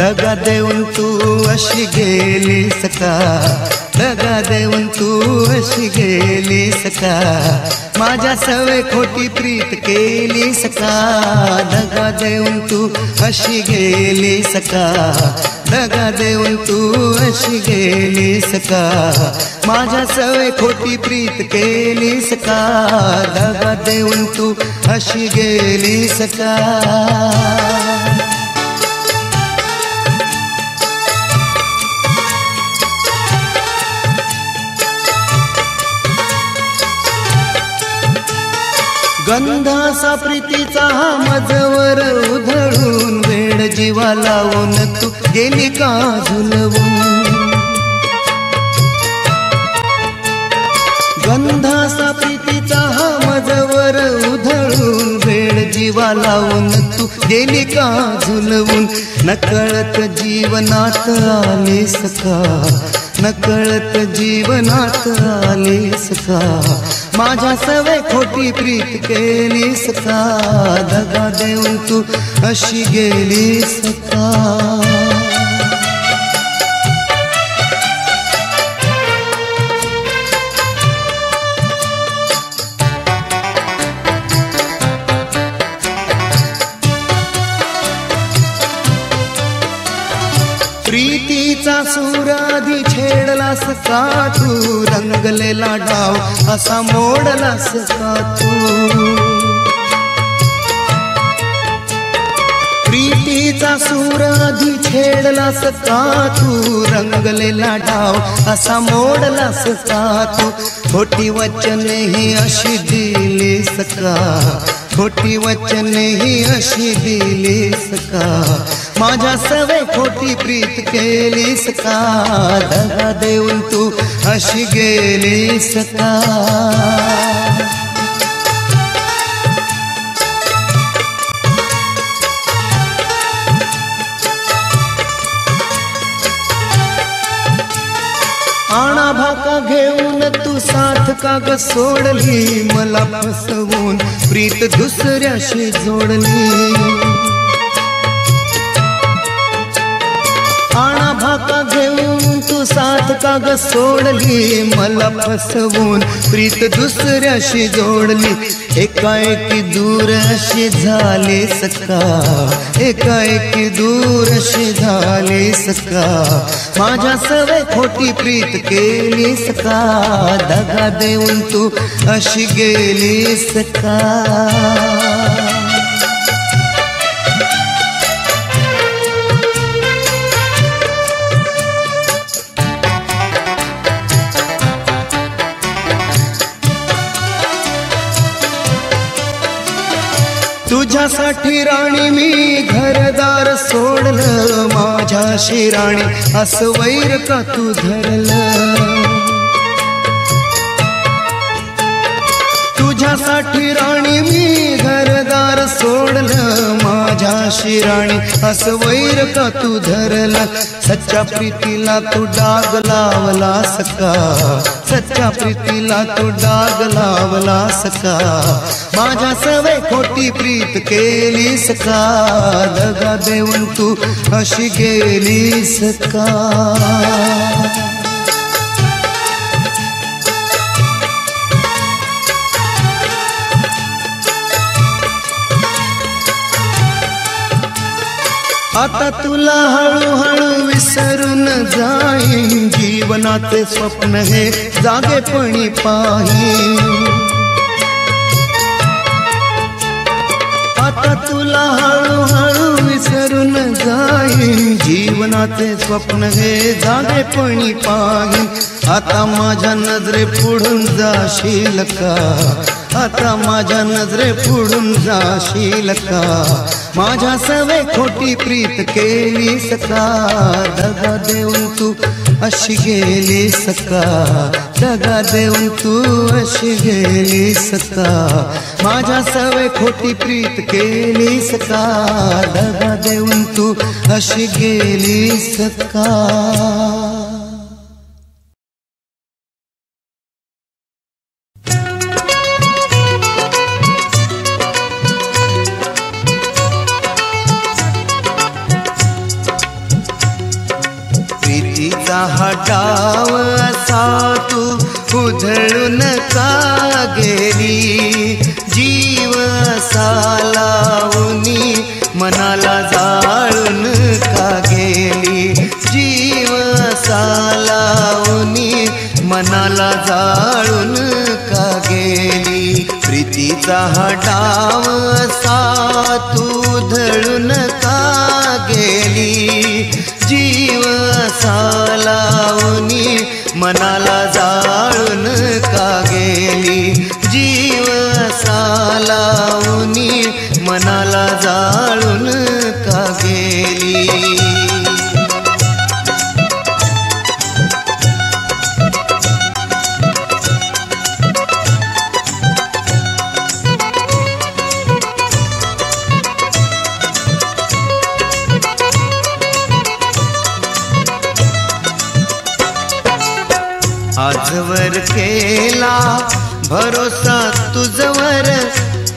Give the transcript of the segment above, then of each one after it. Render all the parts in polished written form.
दगा देऊन तू अशी गेलीस का, दगा देऊन तू अशी गेलीस का, माझ्या सवय खोटी प्रीत केलीस का, दगा देऊन तू अशी गेलीस का, दगा देऊन तू अशी गेलीस का, माझ्या सवय खोटी प्रीत केलीस का, दगा देऊन तू अशी गेलीस का. गंधासा प्रीतीचा हा मजवर उधळून वेड जीवा लावून तू गेली का झुलवून. गंधासा प्रीतीचा हा मजवर उधळून वेड जीवा लावून तू गेली का झुलवून. नकळत जीवनात आलीस का, नकळत जीवनात आलीस का, माझ्या सवय खोटी प्रीत केलीस का, दगा देऊन तू अशी गेलीस का. प्रीतीचा सूराधी छेडलास का तू, रंगलेला डाव असा मोडलास का तू. प्रीतीचा सूराधी छेडलास का तू, रंगलेला डाव असा मोडलास का तू. खोटी वचने ही अशी दिलीस का, खोटी वचने ही अशी दिलीस का, माझ्या सवय खोटी प्रीत केलीस का, दगा देऊन तू अशी गेलीस का. आणा भाका घेऊन तू साथ का ग सोडली, मला फसवून प्रीत दुसऱ्याशी जोडली. आणा भाका घेऊन तू साथ का ग सोडली, मला फसवून प्रीत दुसऱ्याशी जोडली. एकाएकी दूर अशी झालीस का, एकाएकी दूर अशी झालीस का, माझ्या सवय खोटी प्रीत केलीस का, दगा देऊन तू अशी गेलीस का. तुझ्यासाठी राणी मी घरदार सोडलं, माझ्याशी राणी असं वैर का तू धरलं. तुझ्यासाठी राणी मी घरदार सोडलं, माझ्याशी राणी असं वैर का तू धरलं. सच्च्या प्रीतीला तू डाग लावलास का, सच्च्या प्रीतीला तू डाग लावलास का, माझ्या सवय खोटी प्रीत केलीस का, दगा देऊन तू अशी गेलीस का. आता तुला हळूहळू विसरून जाईन, जीवनाचे स्वप्न हे जागेपणी पाहीन. आता तुला हळूहळू विसरून जाईन, जीवनाचे स्वप्न हे जागेपणी पाहीन. आता माझ्या नजरे पुढून जाशील का, आता माझ्या नजरे पुढून जाशील का, माझ्या सवय खोटी प्रीत केलीस का, दगा देऊन तू अशी गेलीस का, दगा देऊन तू अशी गेलीस का, माझ्या सवय खोटी प्रीत केलीस का, दगा देऊन तू अशी गेलीस का. डाव असा तू उधळून का गेली, जीव असा लावूनी मनाला जाळून का गेली, जीव असा लावूनी मनाला जाळून का गेली. प्रीतीचा हा डाव असा तू उधळून का गेली, जीव असा लावूनी मनाला जाळून का गेली, जीव असा लावूनी मनाला जाळून का गेली. आजवर केला भरोसा तुझवर,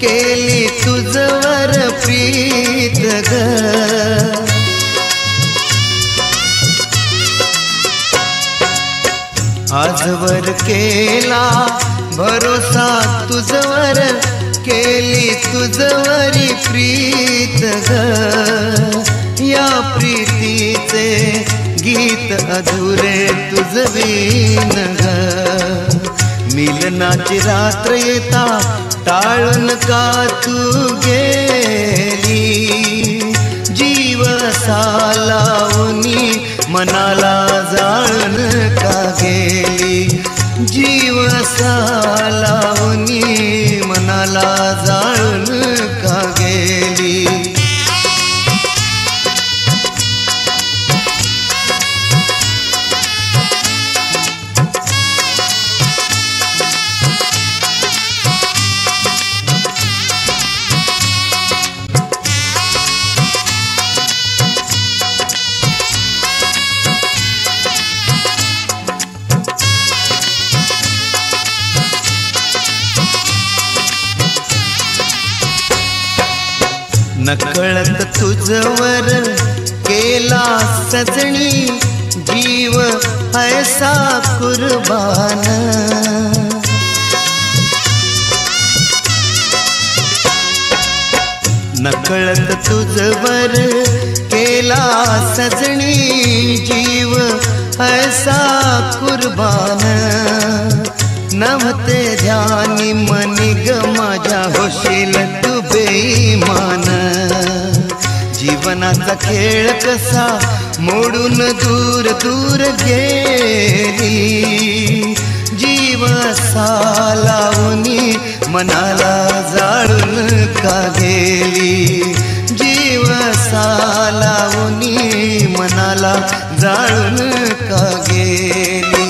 केली तुझवर प्रीत ग. आजवर केला भरोसा तुझवर, केली तुझवरी प्रीत ग. या प्रीतीचे गीत अधुरे तुझ बिन ग. मिलनाची रात्र येता टाळून का तू गेली, जीव असा लावूनी मनाला जाळून का गेली, जीव असा लावूनी मनाला जाळून का गेली. नकळत तुझवर केला सजणी, जीव ऐसा कुर्बान. नकळत तुझवर केला सजणी, जीव ऐसा कुर्बान. नव्हते ध्यानी मनी ग माझ्या होशील तू बेईमान. जीवनाचा खेळ कसा मोडून दूर दूर गेली, जीव असा लावूनी मनाला जाळून का गेली, जीव असा लावूनी मनाला जाळून का गेली.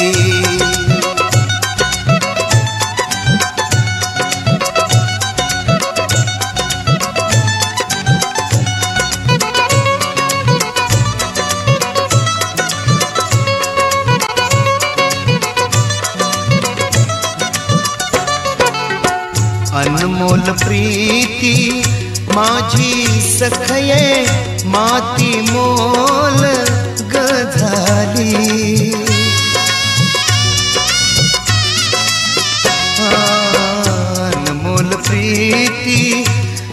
अनमोल प्रीती माझी सखये माती मोल ग झाली. अनमोल प्रीती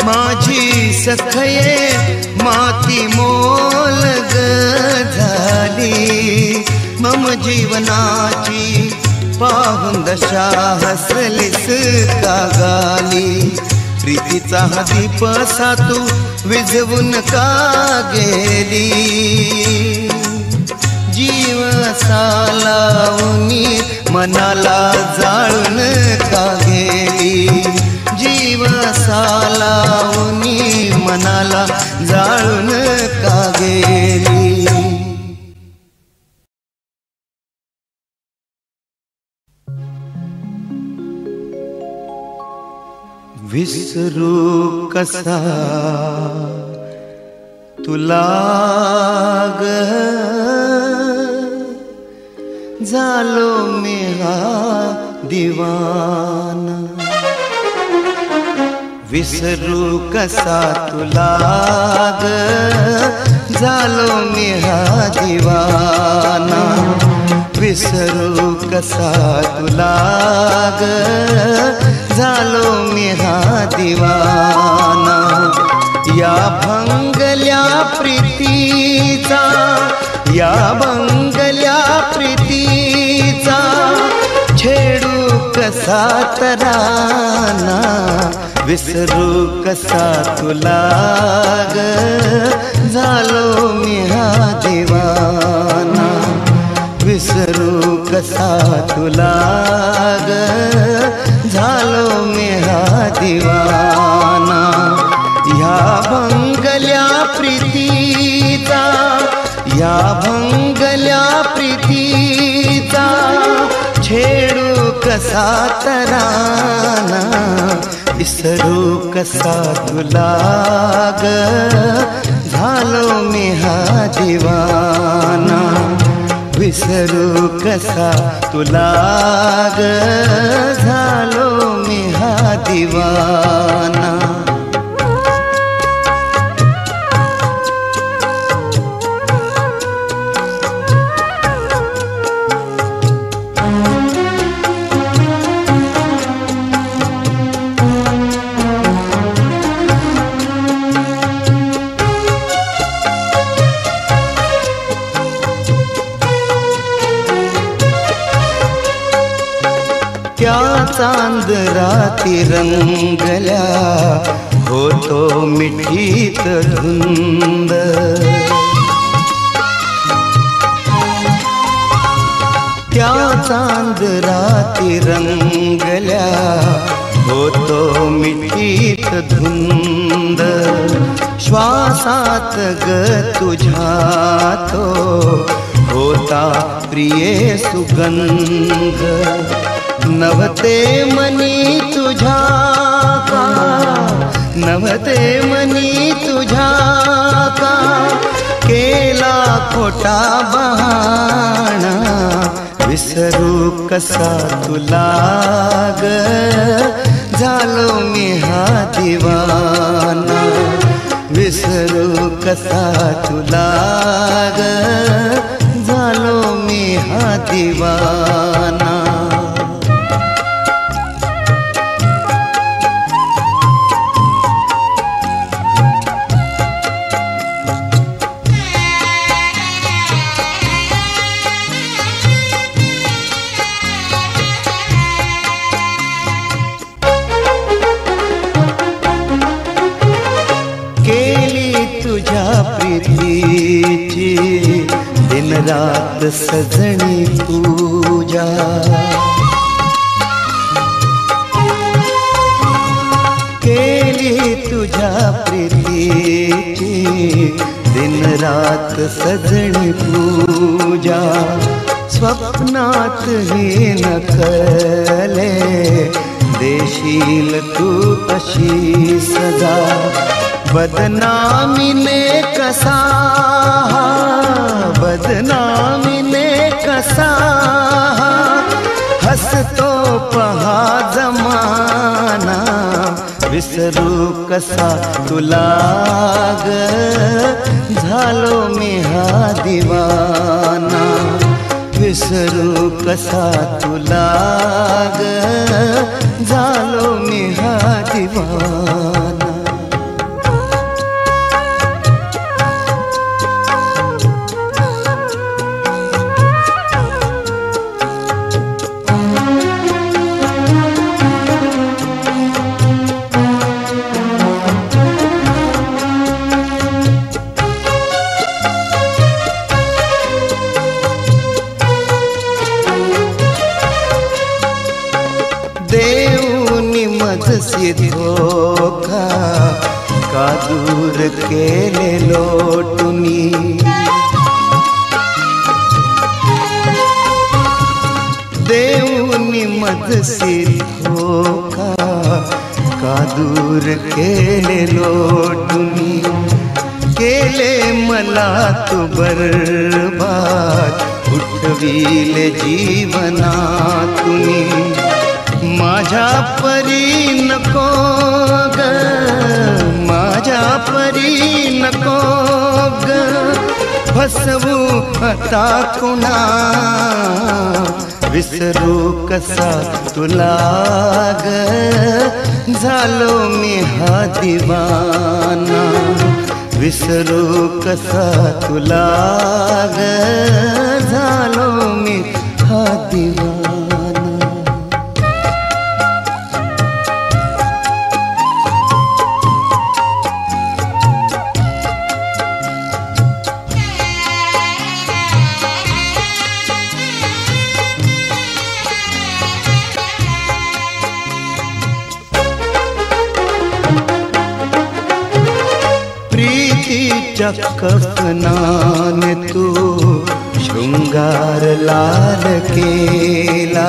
माझी सखये माती मोल ग झाली. मम जीवनाची पाहून दशा हसलीस का गाली. प्रीतीचा हा दीप असा तू विझवून का गेली, जीव असा लावूनी मनाला जाळून का गेली, जीव असा लावूनी मनाला जाळून का गेली. विसरू कसा तुला ग, झालो मी हा दिवाना. विसरू कसा तुला ग, झालो मी हा दिवाना. विसरू कसा तुला ग, झालो मी हा दिवाना. या भंगल्या प्रीतीचा, या भंगल्या प्रीतीचा छेडू कसा तराना. विसरू कसा तुला ग, झालो मी हा दिवाना. विसरू कसा तुला ग, झालो मी हा दिवाना. या भंगल्या प्रीतीचा, या भंगल्या प्रीतीचा छेडू कसा तराना. विसरू कसा तुला ग, झालो मी हा दिवाना. विसरू कसा तुला ग, झालो मी हा दिवाना. त्या चांद राती रंगल्या, होतो मिठीत धुंद. त्या चांद राती रंगल्या, होतो मिठीत धुंद. श्वासात ग तुझ्या तो होता प्रिय सुगंध. नव्हते मनी तुझ्या का, नव्हते मनी तुझ्या का, केला खोटा बहाणा. विसरू कसा तुला ग, झालो मी हा दिवाना. विसरू कसा तुला ग, झालो मी हा दिवाना. तुझ्या प्रीतीची दिन रात सजणी पूजा. केली तुझ्या प्रीतीची दिन रात सजणी पूजा. स्वप्नात ही नकले देशील तू अशी सजा. बदनामीने कसा, बदनामीने कसा हसतो पहा जमाना. विसरू कसा तुला ग, झालो मी हा दिवाना. विसरू कसा तुला ग, झालो मी हा दिवाना. देऊनी मजसी धोखा, का दूर केले लोटुनी. देऊनी मजसी धोखा, का दूर केले लोटुनी. केले मला तू बरबाद, उठविले जीवनातुनी. माझ्या परी नको ग, माझ्या परी नको ग फसवू आता कुणा, विसरू कसा तुला ग झालो मी हा दिवाना, विसरू कसा तुला ग झालो मी हा दिवाना. प्रीतीच्या कफनाने तू शृंगार लाल केला,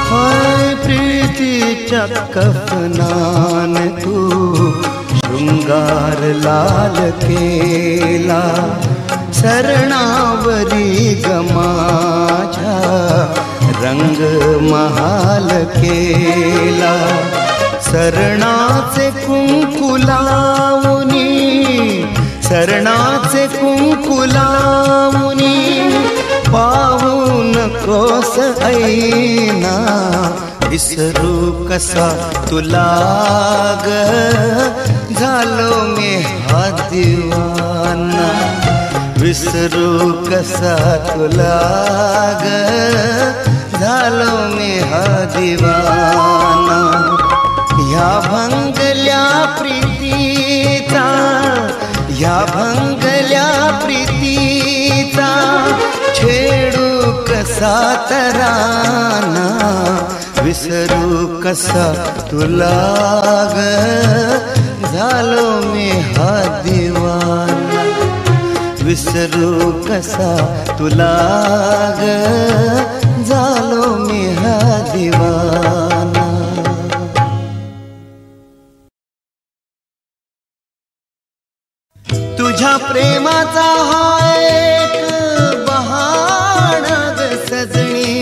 हाय प्रीतीच्या कफनाने तू शृंगार लाल केला. शरणावरी गमाच्या रंग महाल केला, शरणाचे कुंकू लावुनी, शरणाचे कुंकू लावुनी पाहू नकोस ऐना, विसरू कसा तुला ग झालो मी हा दिवाना, विसरू कसा तुला ग झालो मी हा दिवाना. ह्या भंगल्या प्रीतीचा, ह्या भंगल्या प्रीतीचा छेडू कसा तराना, विसरू कसा तुला ग झालो मी हा दिवाना, विसरू कसा तुला ग झालो मी हा दिवाना. तुझ्या प्रेमाचा हा एक बहाणा ग सजणी,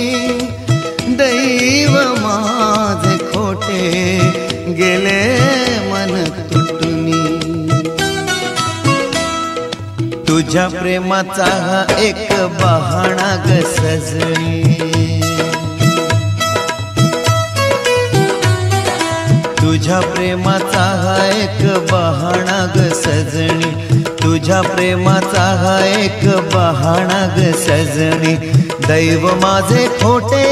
दैव माझे खोटे गेले मन तुटुनी. तुझ्या प्रेमाचा हा एक बहाणा ग सजणी, तुझ्या प्रेमाचा हा एक बहाणा ग सजणी, तुझ्या प्रेमाचा हा एक बहाणा ग सजणी. दैव माझे खोटे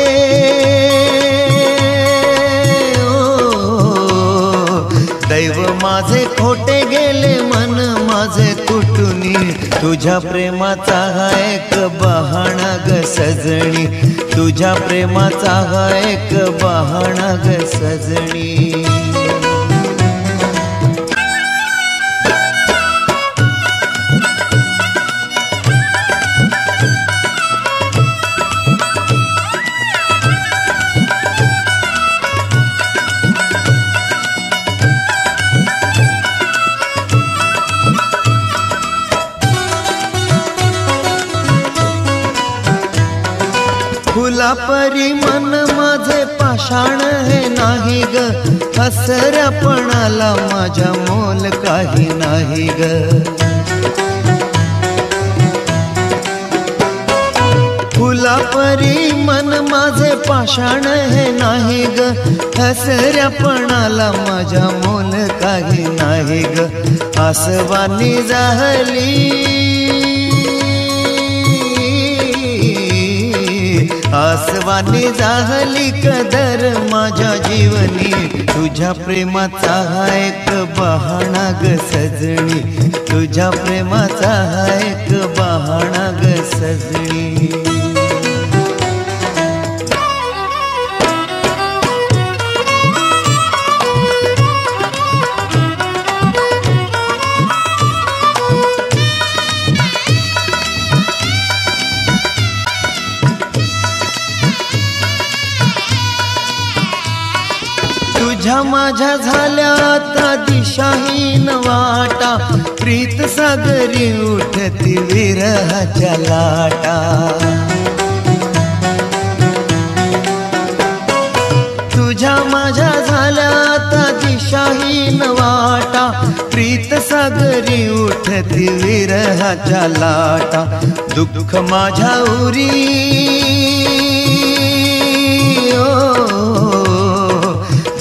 दैव माझे खोटे गेले मन माझे तुटुनी. तुझ्या प्रेमाचा हा एक बहाणा ग सजणी, तुझ्या प्रेमाचा हा एक बहाणा ग सजणी. फुला परी मन माझे पाषाण हे नाही ग, हसऱ्यापणाला माझ्या मोल काही नाही ग. फुला परी मन माझे पाषाण हे नाही ग, हसऱ्यापणाला माझ्या मोल काही नाही ग. आसवानी जाहली आसवानी जाहली कदर माझ्या जीवनी. तुझ्या प्रेमाचा हा एक बहाणा ग सजणी, तुझ्या प्रेमाचा हा एक बहाणा ग सजणी. तुझ्या माझ्या झाल्या आता दिशाहीन वाटा, प्रीत सागरी उठती विरहाच्या लाटा. तुझ्या माझ्या झाल्या काही नवाटा, प्रीत सागरी उठती विरहाच्या लाटा, दुःख माझ्या उरी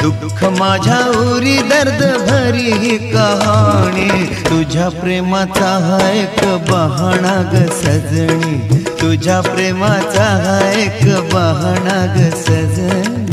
दुःख माझ्या उरी, दर्द भरी ही कहाणी, तुझ्या प्रेमाचा हा एक बहाणा ग सजनी, तुझ्या प्रेमाचा हा एक बहाणा ग सजनी.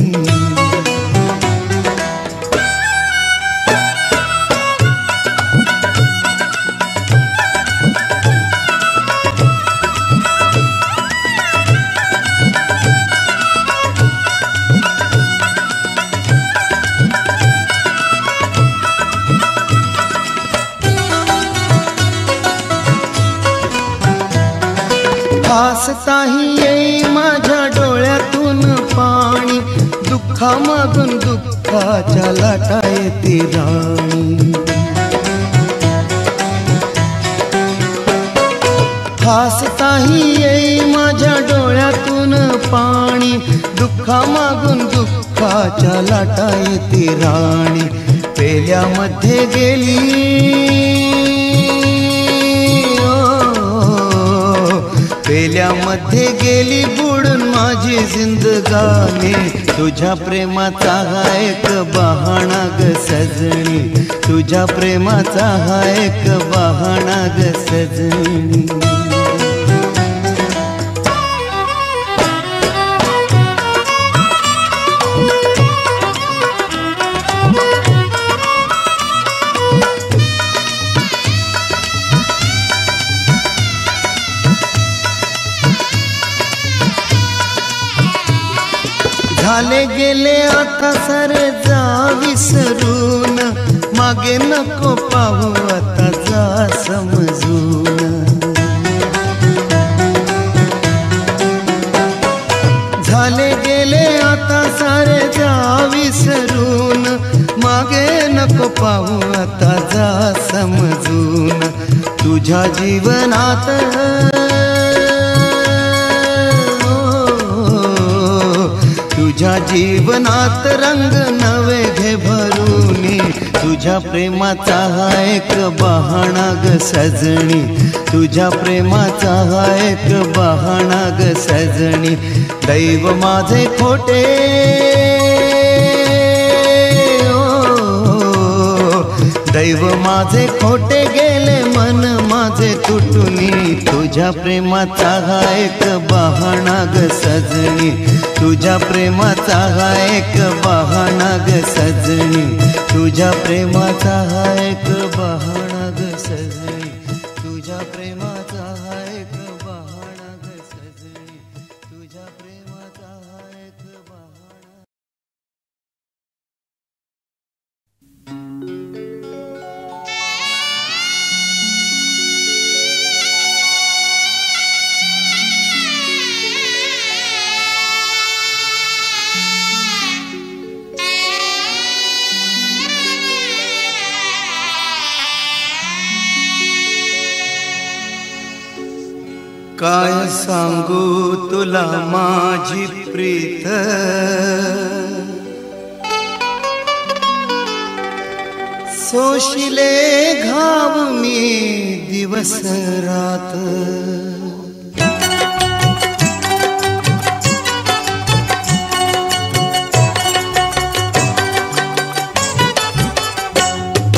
हसताही येई माझ्या डोळ्यातून पाणी, दुःखामागून दुःखाच्या लाटा येती राणी. हसताही येई माझ्या डोळ्यातून पाणी, दुःखामागून दुःखाच्या लाटा येती राणी. पेल्यामध्ये गेली पेल्यामध्ये गेली बुडून माझी जिंदगानी, तुझ्या प्रेमाचा हा एक बहाणा ग सजनी, तुझ्या प्रेमाचा हा एक बहाणा ग सजनी. झाले गेले आता सारे जा विसरून, मागे नको पाहू आता जा समजून. झाले गेले आता सारे जा विसरून, मागे नको पाहू आता जा समजून. तुझ्या जीवनात तुझ्या जीवनात रंग नवे घे भरूनी, तुझ्या प्रेमाचा हा एक बहाणा ग सजनी, तुझ्या प्रेमाचा हा एक बहाणा ग सजनी. दैव माझे खोटे दैव माझे खोटे गेले मन माझे तुटुनी, तुझ्या प्रेमाचा हा एक बहाणा ग सजनी, तुझ्या प्रेमाचा हा एक बहाणा ग सजनी, तुझ्या प्रेमाचा हा एक बहाणा ग सजनी, तुझ्या प्रेमाचा हा एक बहाणा ग सजनी, तुझ्या प्रेमाचा हा एक बहाणा. काय सांगू तुला माझी प्रीत, सोशिले घाव मी दिवस रात.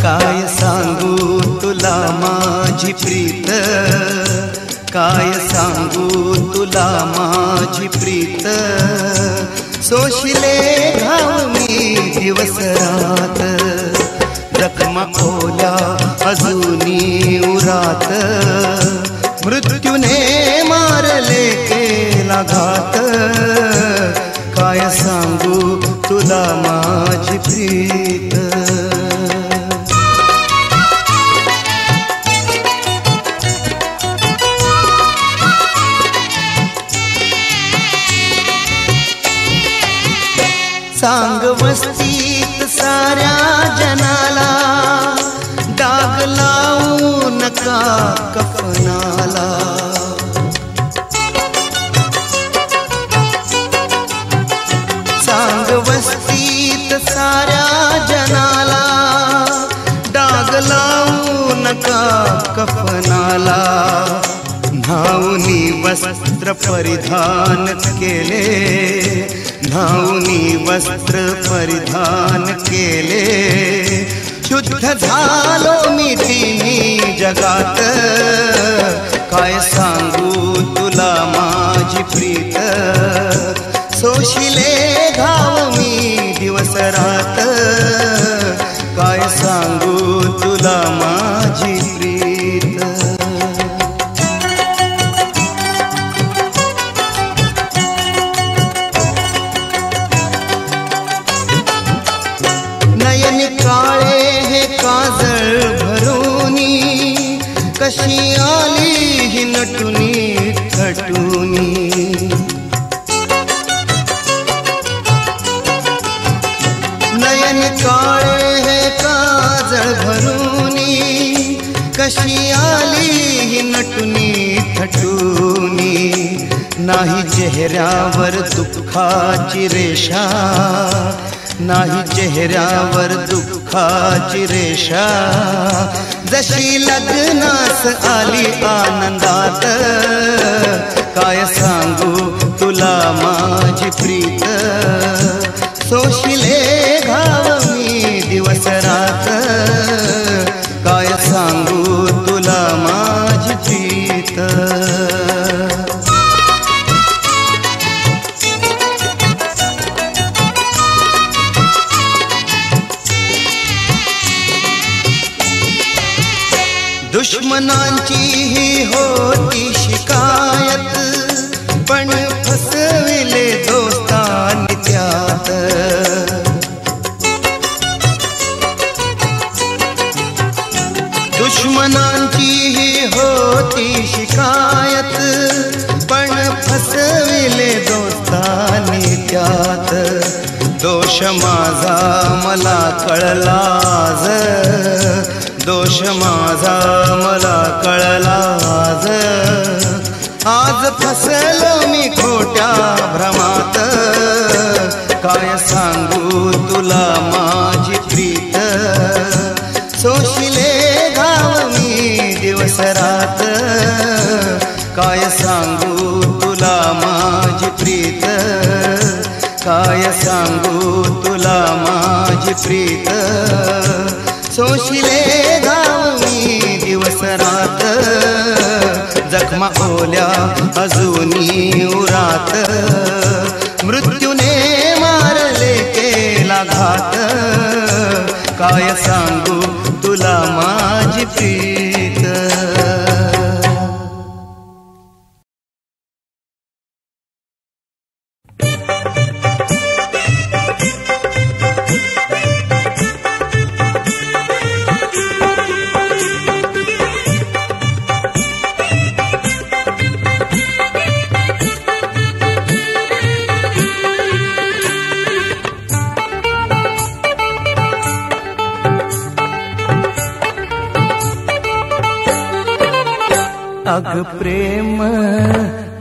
काय सांगू तुला माझी प्रीत, काय सांगू तुला माझी प्रीत, सोशिले घाव मी दिवस रात. जखमा ओल्या अजूनी उरात, मृत्यूने मारले केला घात. काय सांगू तुला माझी प्रीत. सांग वस्तीत साऱ्या जनाला, डाग लावू नका कफनाला. सांग वस्तीत साऱ्या जनाला, कफनाला, न्हाऊनी वस्त्र परिधान केले, न्हाऊनी वस्त्र परिधान केले, शुद्ध झालो मी तिन्ही जगात, काय सांगू तुला माझी प्रीत, सोशिले घाव मी दिवस रात, काय सांगू तुला माझी प्रीत. नयन काळे हे काजळ भरूनी, कशी आली ही नटुनी खटुनी, नयन काळे हे काजळ भरूनी, कशी आली ही नटुनी थटुनी, नाही चेहऱ्यावर दुःखाची रेषा, नाही चेहऱ्यावर दुःखाची रेषा, जशी लग्नास आली आनंदात, काय सांगू तुला माझी प्रीत, सोशिले घाव मी दिवस रात, काय सांगू तुला माझी प्रीत. दुश्मनांची ही होती शिकायत, पण फसविले दोस्तांनी त्यात, दुश्मनांची ही होती शिकायत, पण फसविले दोस्तांनी त्यात, दोष माझा मला कळलाज, दोष माझा मला कळलाज, आज फसलो मी खोट्या भ्रमात, काय सांगू तुला माझी प्रीत, सोशिले घाव मी दिवस रात, काय सांगू तुला माझी प्रीत, काय सांगू तुला माझी प्रीत, सोशिले घाव मी दिवस रात, जखमा ओल्या अजूनी उरात, मृत्यूने मारले केला घात, काय सांगू तुला माझी प्रीत.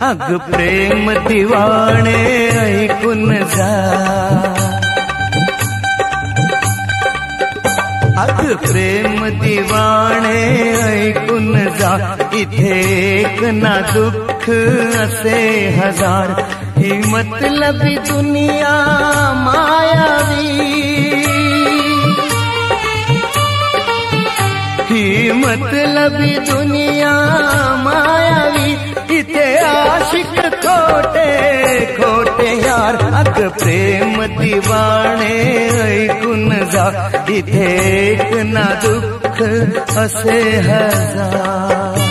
अग प्रेम दिवाणे ऐकून जा, अग प्रेम दिवाणे ऐकून जा, इथे एक ना दुःख असे हजार, ही मतलबी दुनिया मायावी, ही मतलबी दुनिया मायावी, इथे आशिक खोटे खोटे यार, अग प्रेम दिवाणे ऐकून जा, इथे एक ना दुःख असे हजार.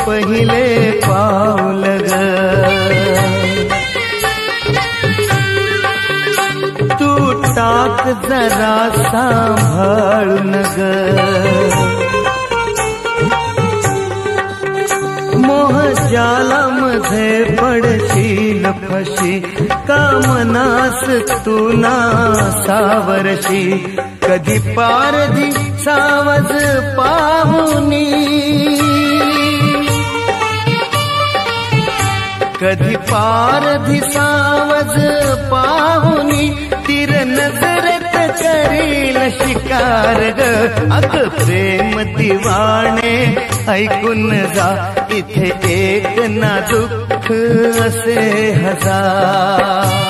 पहिले पाऊल ग, तू टाक जरा सांभाळून ग, मोह जालामध्ये पडशील फशी, कामनास तू ना सावरशी. कधी पारधी सावज पाहुनी, कधी पारधी सावज पाहुनी, तीर नजरेत करील शिकार ग. अग प्रेम दिवाणे ऐकून जा, इथे एक ना दुःख असे हजार.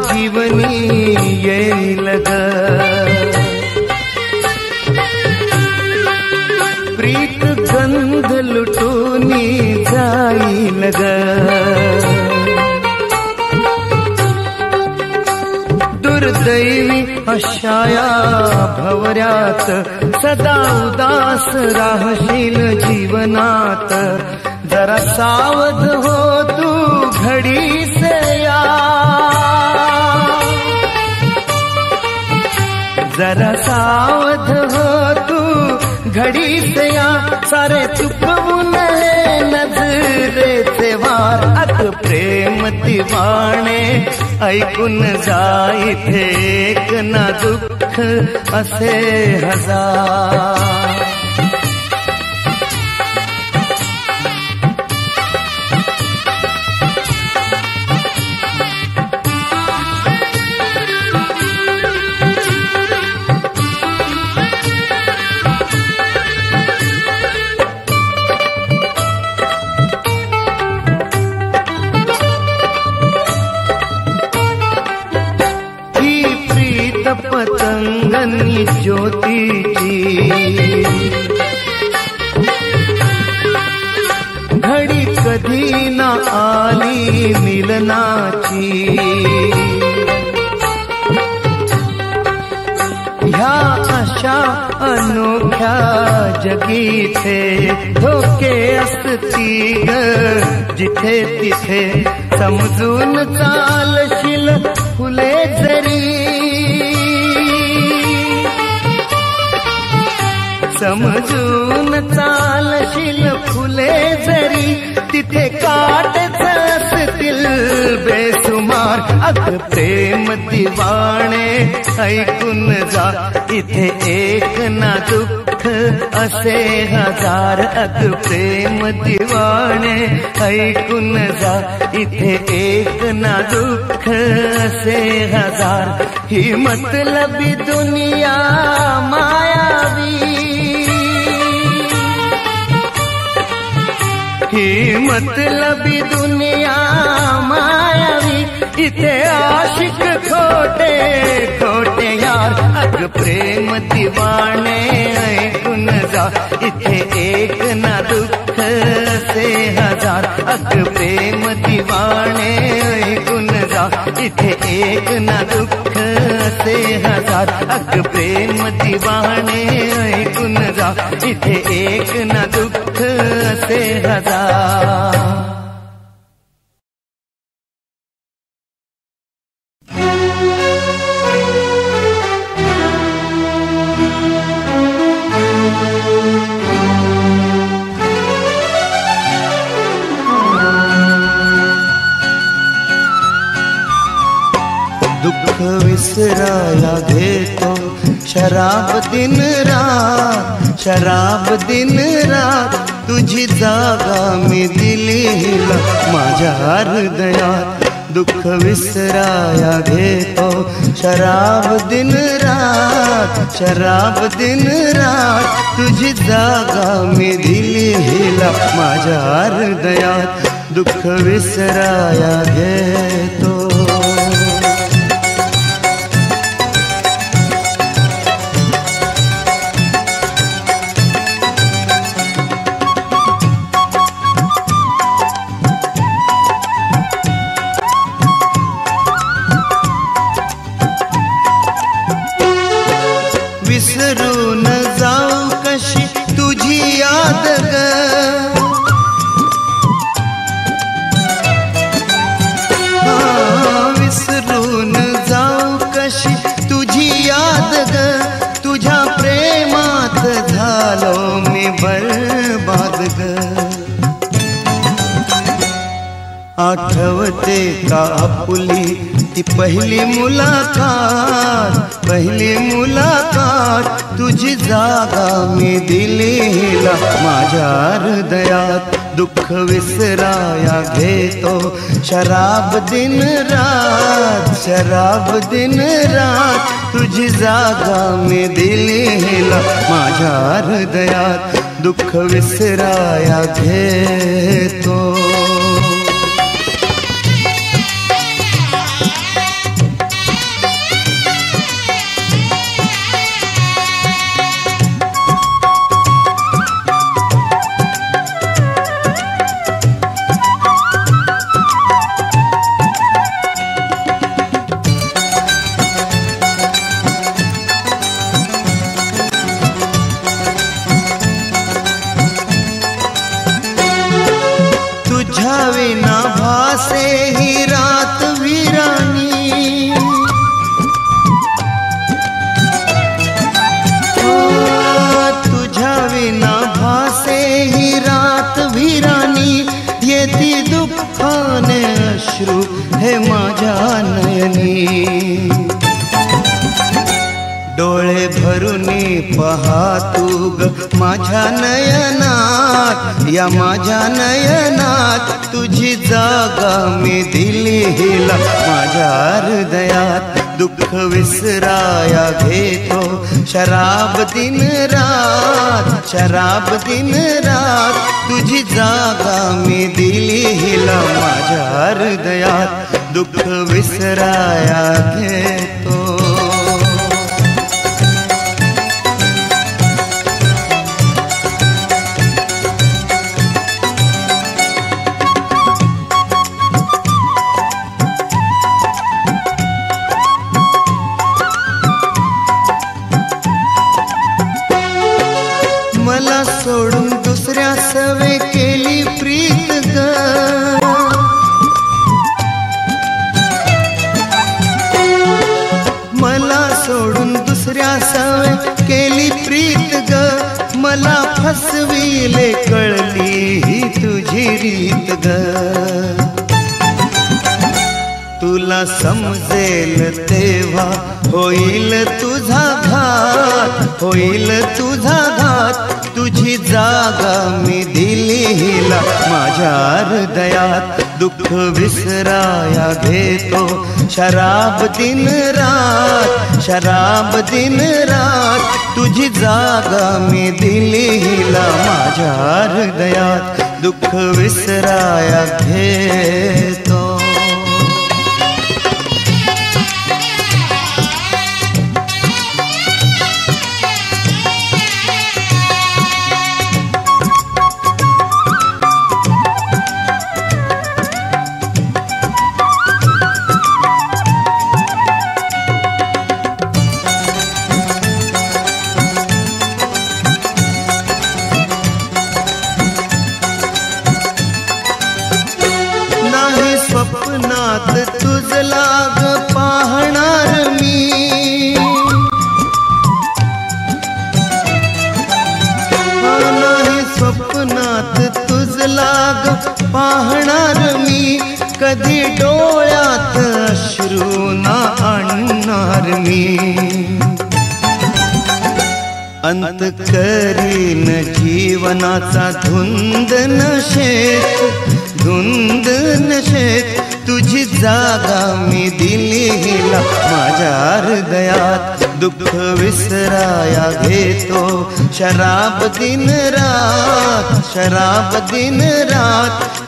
जीवनी येईल ग, प्रीत गंध लुटूनी जाईल ग. दुर्दैवी अशाया भवऱ्यात सदा उदास राहशील जीवनात. जरा सावध हो तू घडीस या, जरा सावध हो तू घडीस या. सारे चुकवून हे नजरेचे वार. अग प्रेम दिवाणे ऐकून जा, इथे एक ना दुःख असे हजार. पतंगनी ज्योतीची घडी कधी ना आली मिलनाची. ह्या अशा अनोख्या जगीथे धोके असती ग जिथे तिथे. समजून चालशील फुले जरी, समजून चालशील फुले जरी, तिथे काटच असतील बेसुमार. अग प्रेम दिवाणे ऐकून जा, इथे एक ना दुःख असे हजार. अग प्रेम दिवाणे ऐकून जा, इथे एक ना दुःख असे हजार. ही मतलबी दुनिया मायावी, ही मतलबी दुनिया मायावी. इथे आशिक खोटे खोटे यार. अग प्रेम दिवाणे ऐकून जा, इथे एक ना दुःख असे हजार. अग प्रेम दिवाणे ऐकून जा, इथे एक ना दुःख असे हजार. अग प्रेम दिवाणे ऐकून जा, इथे एक ना दुःख असे हजार. दुःख विसराया घेतो शराब दिन रात, शराब दिन रात. तुझी जागा मी दिली माझ्या हृदयात. दुःख विसराया घेतो शराब दिन रात, शराब दिन रात. तुझी जागा मी दिली माझ्या हृदयात. दुःख विसराया घेतो. विसरून जाऊ कशी तुझी याद ग, विसरून जाऊ कशी तुझी याद ग, तुझ्या प्रेमात झालो मी बरबाद ग। आठवते का आपुली ती पहिली मुलाकात, तुझी जागा मी दिलीला माझ्या हृदयात। दुःख विसराया घेतो शराब दिन रात, तुझी जागा मी दिलीला माझ्या हृदयात। दुःख विसराया घेतो। तुझ्या विना भासे ही रात वीरानी, तुझ्या विना भासे ही रात वीरानी। येती दुःखाने अश्रू हे माझ्या नयनी, डोळे भरूनी पाहतू ग माझ्या नयनात, या माझ्या नयनात। तुझी जागा मी दिलीला माझ्या हृदयात। दुःख विसराया घेतो शराब दिन रात, तुझी जागा मी दिलीला माझ्या हृदयात। दुःख विसराया घेतो। मला सोडून दुसऱ्या सवे केली प्रीत ग, मला सोडून दुसऱ्या सवे केली प्रीत ग। मला फसविले कळली ही तुझी रीत ग, तुला समजेल तेव्हा होईल तुझा घात। तुझी जागा मी दिलीला माझ्या हृदयात। दुःख विसराया घेतो शराब दिन रात, तुझी जागा मी दिलीला माझ्या हृदयात। दुःख विसराया घेतो। स्वप्नात तुझला ग पाहणार मी, नाही स्वप्नात तुझला ग पाहणार मी। कधी डोळ्यात अश्रू ना आणणार मी, अंत करीन जीवनाचा धुंद नशेत। तुझी जागा मी दिलीला माझ्या हृदयात। दुःख विसराया घेतो शराब दिन रात,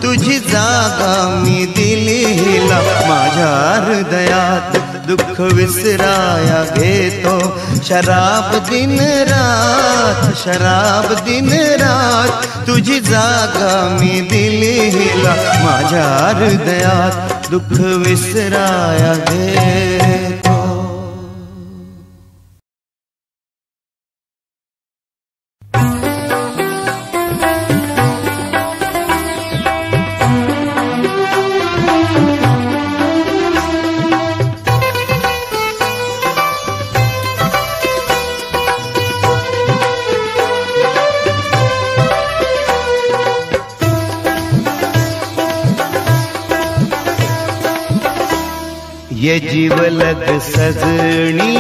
तुझी जागा मी दिलीला माझ्या हृदयात। दुःख विसराया घेतो शराब दिन रात, तुझी जागा मी दिलीला माझ्या हृदयात। दुःख विसराया घेतो। ये जीव लग सजनी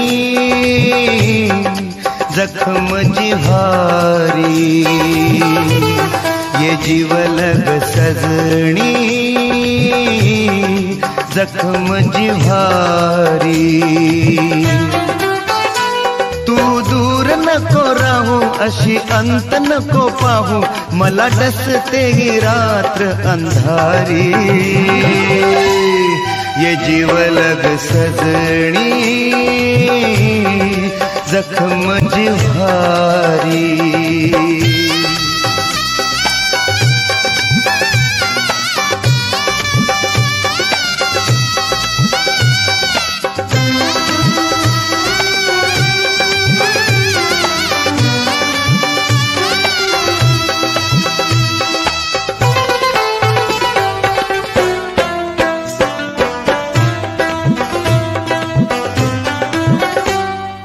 जख्म जिहारी, ये जीव लग सजनी जख्म जिहारी। तू दूर नको राहू अशी अंत नको पाहू, मला डसते ही रात्र अंधारी। ये जीव लग सजनी जख्म जिहारी।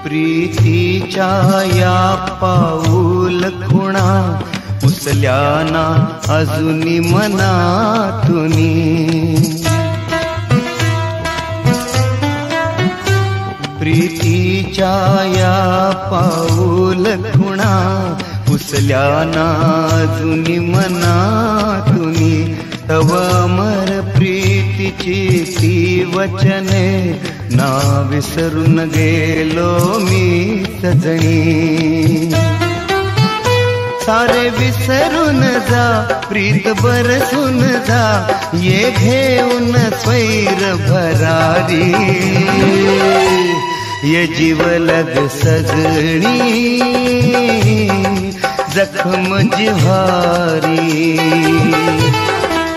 प्रीतीच्या या पाऊल खुणा उचल्याना अजूनी मनातुनी, प्रीतीच्या या पाऊल खुणा उचल्याना अजूनी मनातुनी। तव अमर प्रीतीची ती वचने ना विसरून गेलो मी सजनी। सारे विसरून जा प्रीत बरसून जा, ये घेऊन स्वैर भरारी। ये जीव लग सजनी जख्म जिहारी,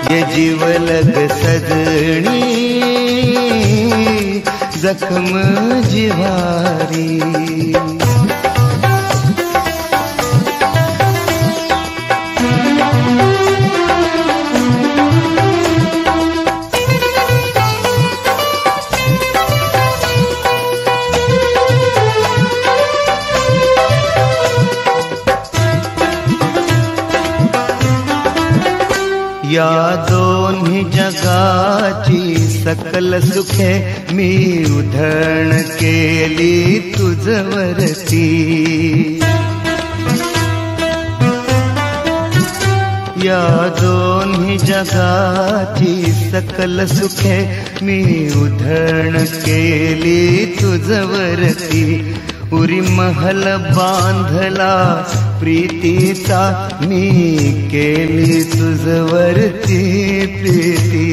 ये जीव लग सजनी जख्म जिहारी। या दोन्ही जगाची सकल सुखे मी उधळण केली तुझवरती। या दोन्ही जगाची सकल सुखे मी उधळण केली तुझवरती। उरी महल बांधला प्रीतीचा मी केली तुझवरती प्रीती।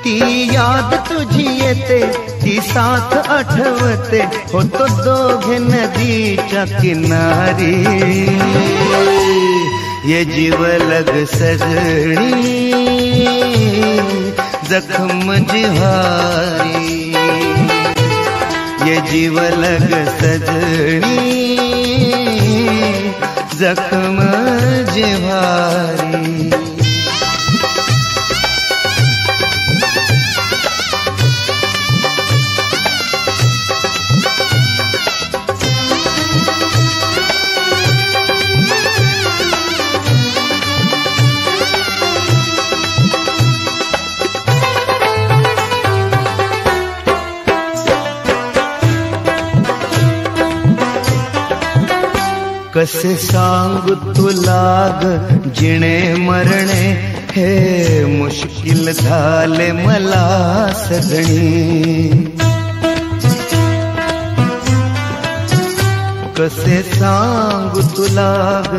ती याद तुझी येते ती साथ आठवते, होतो दोघे नदीच्या किनारी। ये जीव लग सजनी जख्म जिहारी, ये जीव लग सजनी जख्म जिहारी। कसे सांगू तुला ग जिणे मरणे, हे मुश्किल झाले मला सजनी। कसे सांगू तुला ग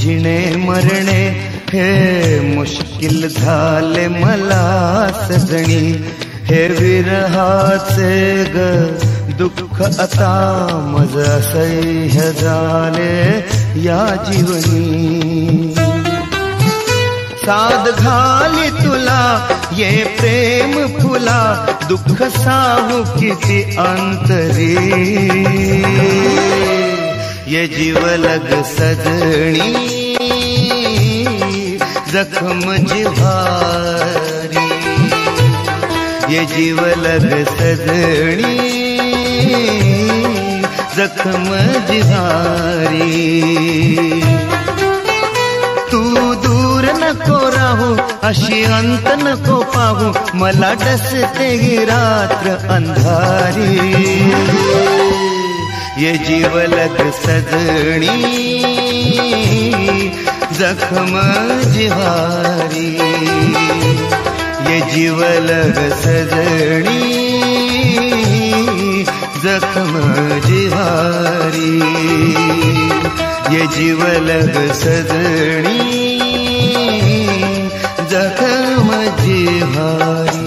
जिणे मरणे, हे मुश्किल झाले मला सजनी। हे विरहाचे ग दुःख आता मज असह्य झाले या जीवनी। साध घाली तुला ये प्रेम फुला, दुःख साहू किती अंतरी। ये जीव लग सजनी जख्म जिहारी, ये जीव लग सजनी जख्म जिहारी। तू दूर न नको राहू, अशी अंत नको पाहू, मला डसते ही रात्र अंधारी. ये जीवलग सजणी जखम जिहारी, ये जीवलग सजणी जखम जिहारी, ये जीवलग सजणी जखम जिहारी.